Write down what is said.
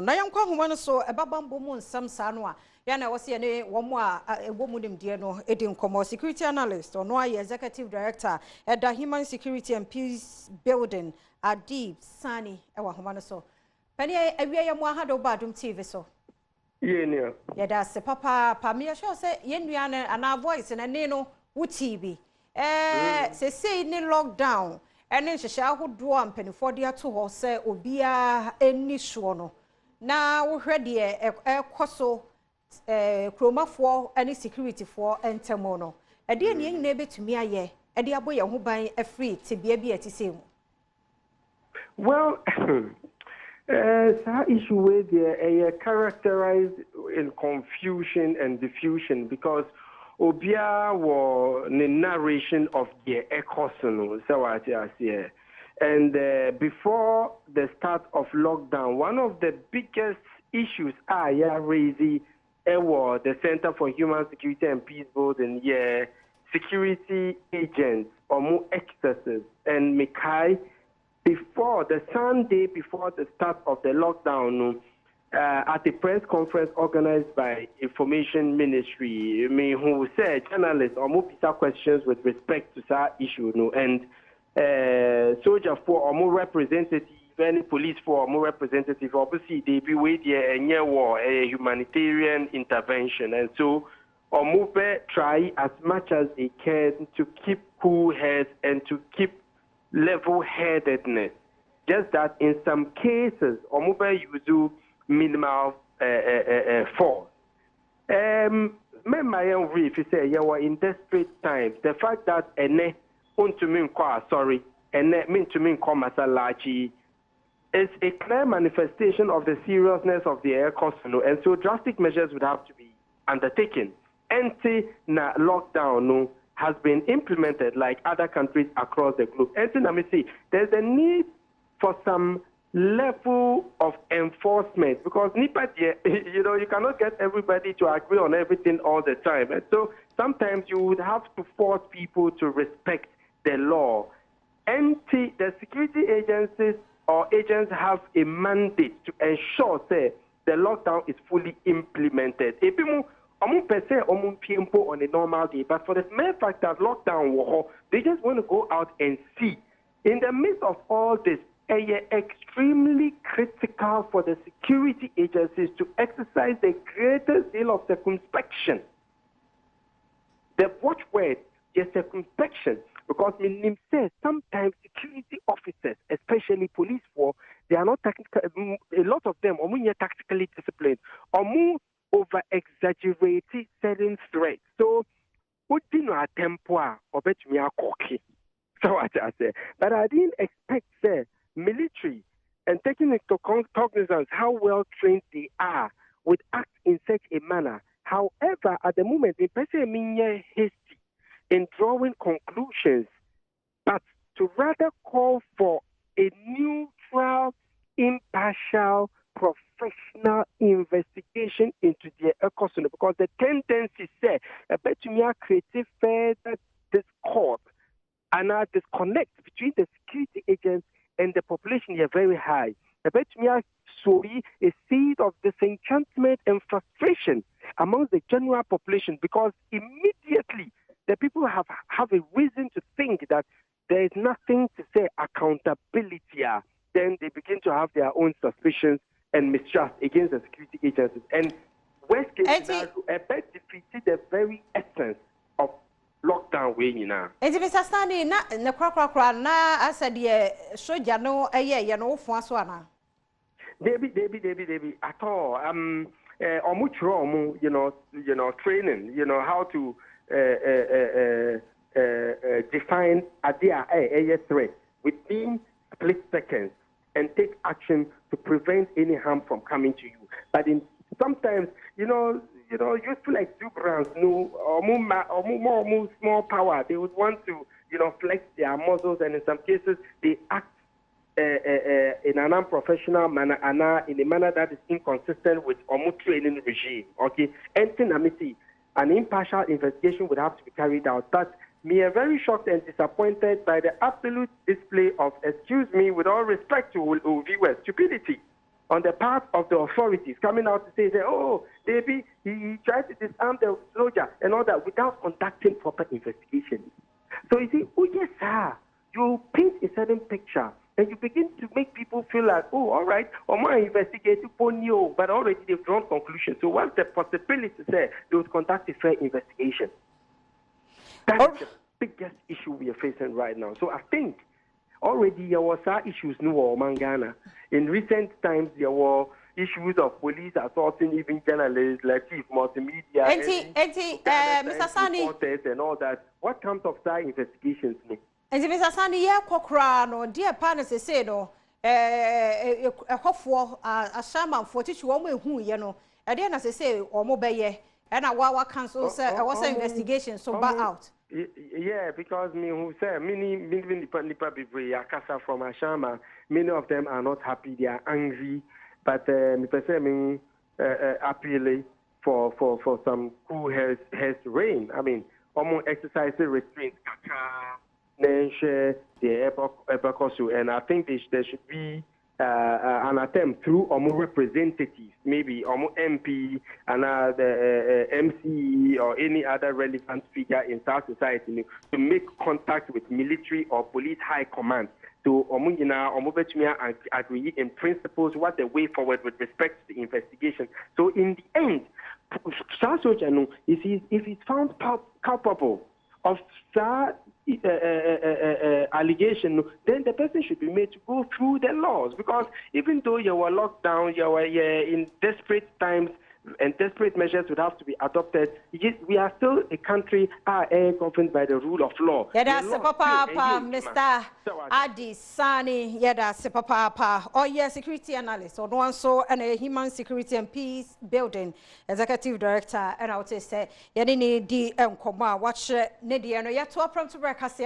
na yankwa homa so ebabambo mu nsam saa no a ya na wose ne womo a ewomu nimde no edi nkomo security analyst ono aye executive director eda human security and peace building Adib Sani ewa homa so pani awie ya mu ahado ba Adom TV so yeah da se papa pa me sure say yenua na ana voice na ne no wuti bi se say ni lockdown ene nhyehyɛ ahodo ampanifo de ato ho se obia eni so no na wo hwɛ de ekoso kromafo ani security for entemo no ade ne nyina betumi aye ade aboye ho ban afri tebia bi atisem. Well, that issue where they characterized in confusion and diffusion because obia was the narration of the ecoson, so I say. And before the start of lockdown, one of the biggest issues I raised was the Center for Human Security and Peace Building, security agents or more excesses. And Mekai, before the Sunday before the start of the lockdown, at a press conference organized by Information Ministry, who said journalists or more questions with respect to that issue, and soldier for or more representative, any police for or more representative, obviously they be waiting a war, a humanitarian intervention, and so or more try as much as they can to keep cool heads and to keep level-headedness. Just that in some cases, or more you do minimal force. My own brief, you say you were in desperate times. The fact that is a clear manifestation of the seriousness of the air cost, and so drastic measures would have to be undertaken. Na lockdown has been implemented like other countries across the globe. There's a need for some level of enforcement because you cannot get everybody to agree on everything all the time. And so sometimes you would have to force people to respect the law. And the security agencies or agents have a mandate to ensure that the lockdown is fully implemented. On a normal day, but for the mere fact that lockdown, they just want to go out and see. In the midst of all this, extremely critical for the security agencies to exercise the greatest deal of circumspection. The watchword is circumspection, because meaning says sometimes security officers, especially police force, they are not technical. A lot of them are more tactically disciplined, or more over exaggerating certain threats. So, what did not tempo or bet me a cocky? So what I say, but I didn't expect military and taking into cognizance how well trained they are would act in such a manner. However, at the moment, the person mean hasty in drawing conclusions, but to rather call for a neutral, impartial, professional investigation into the ecosystem, because the tendency say I bet you are creative further discord and a disconnect between the security agents and the population is very high. I bet you are sorry a seed of disenchantment and frustration among the general population, because immediately the people have a reason to think that there is nothing to say accountability. Then they begin to have their own suspicions and mistrust against the security agencies. And worst case scenario, I bet defeated the very essence of lockdown way now. Mr. Stanley, na asadi soja no ya no fo aso ana. Debbie at all. Training, how to define a threat within split seconds and take action to prevent any harm from coming to you. But sometimes, useful exuberance, or more small power, they would want to, flex their muscles, and in some cases, they act in an unprofessional manner, and in a manner that is inconsistent with almost training regime. Okay, an impartial investigation would have to be carried out. But me are very shocked and disappointed by the absolute display of, excuse me, with all respect to viewers, stupidity. on the part of the authorities coming out to say, oh, maybe he tried to disarm the soldier and all that without conducting proper investigation. So you see, oh yes, sir, you paint a certain picture and you begin to make people feel like, oh, all right, or more investigative ponyo, but already they've drawn conclusions. So what's the possibility to say they would conduct a fair investigation? That is the biggest issue we are facing right now. So I think already there were some issues in Ghana. In recent times, there were issues of police assaulting even journalists, like chief multimedia, Mr. Sani, and all that. What comes of that investigations? And Mr. Sani, yeah, Cochrane, dear partners, say no, a hopeful Ashaiman for teach woman who, you know, and then as I say, or mobile, and our council said, I was an investigation, so back out. Yeah, because me who say many people Akasa from Ashaiman, many of them are not happy, they are angry, but me say appeal for some cool heads reign. I mean, almost exercise restraints, and I think there should be an attempt through representatives, maybe MP and the MC or any other relevant figure in South society to make contact with military or police high command to agree in principles what the way forward with respect to the investigation. So in the end, if he's found culpable of that allegation, then the person should be made to go through the laws. Because even though you were locked down, you were in desperate times, and desperate measures would have to be adopted. We are still a country governed by the rule of law. Yeah, that's Papa, Mr. Adi Sani. Yeah, that's Papa. Oh, yeah, security analyst, or one so and a human security and peace building executive director. And I would say, yeah, they need the Koma watch Nidia. No, yet to Premotobre Kasee.